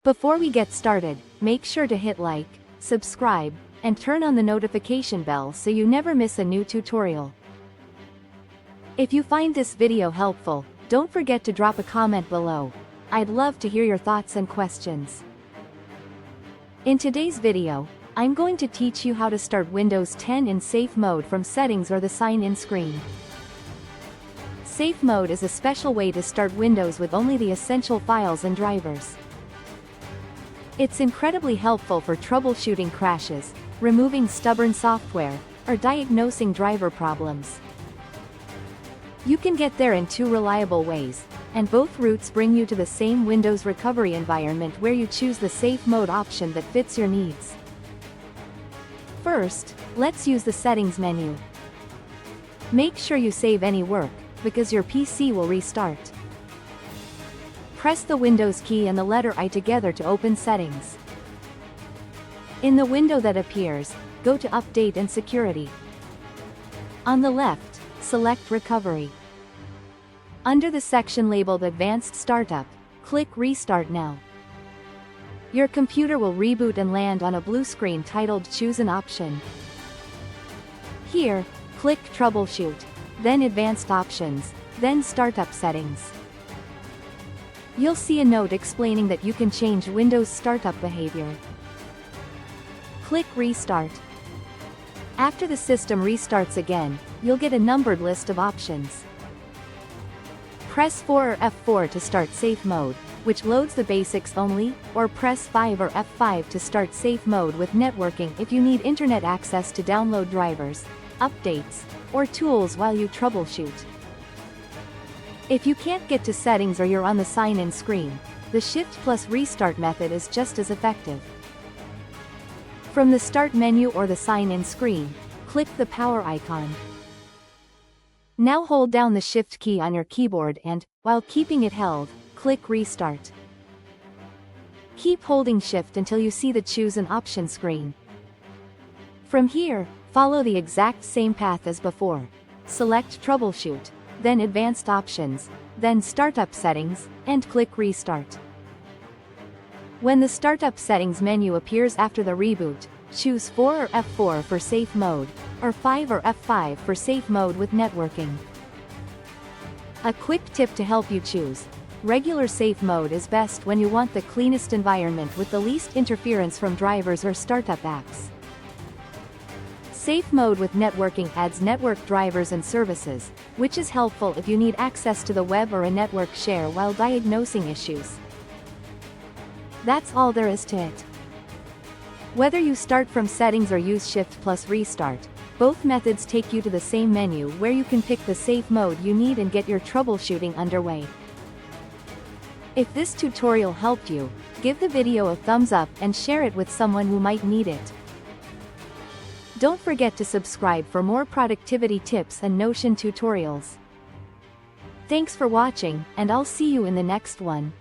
Before we get started, make sure to hit like, subscribe, and turn on the notification bell so you never miss a new tutorial. If you find this video helpful, don't forget to drop a comment below. I'd love to hear your thoughts and questions. In today's video, I'm going to teach you how to start Windows 10 in safe mode from settings or the sign-in screen. Safe mode is a special way to start Windows with only the essential files and drivers. It's incredibly helpful for troubleshooting crashes, removing stubborn software, or diagnosing driver problems. You can get there in two reliable ways, and both routes bring you to the same Windows recovery environment where you choose the safe mode option that fits your needs. First, let's use the settings menu. Make sure you save any work, because your PC will restart. Press the Windows key and the letter I together to open settings. In the window that appears, go to Update and Security. On the left, select Recovery. Under the section labeled Advanced Startup, click Restart Now. Your computer will reboot and land on a blue screen titled Choose an Option. Here, click Troubleshoot, then Advanced Options, then Startup Settings. You'll see a note explaining that you can change Windows startup behavior. Click Restart. After the system restarts again, you'll get a numbered list of options. Press 4 or F4 to start safe mode, which loads the basics only, or press 5 or F5 to start safe mode with networking if you need internet access to download drivers, updates, or tools while you troubleshoot. If you can't get to settings or you're on the sign-in screen, the Shift plus Restart method is just as effective. From the Start menu or the sign-in screen, click the power icon. Now hold down the Shift key on your keyboard and, while keeping it held, click Restart. Keep holding Shift until you see the Choose an Option screen. From here, follow the exact same path as before. Select Troubleshoot, then Advanced Options, then Startup Settings, and click Restart. When the Startup Settings menu appears after the reboot, choose 4 or F4 for safe mode, or 5 or F5 for safe mode with networking. A quick tip to help you choose: regular safe mode is best when you want the cleanest environment with the least interference from drivers or startup apps. Safe mode with networking adds network drivers and services, which is helpful if you need access to the web or a network share while diagnosing issues. That's all there is to it. Whether you start from settings or use Shift plus Restart, both methods take you to the same menu where you can pick the safe mode you need and get your troubleshooting underway. If this tutorial helped you, give the video a thumbs up and share it with someone who might need it. Don't forget to subscribe for more productivity tips and Notion tutorials. Thanks for watching, and I'll see you in the next one.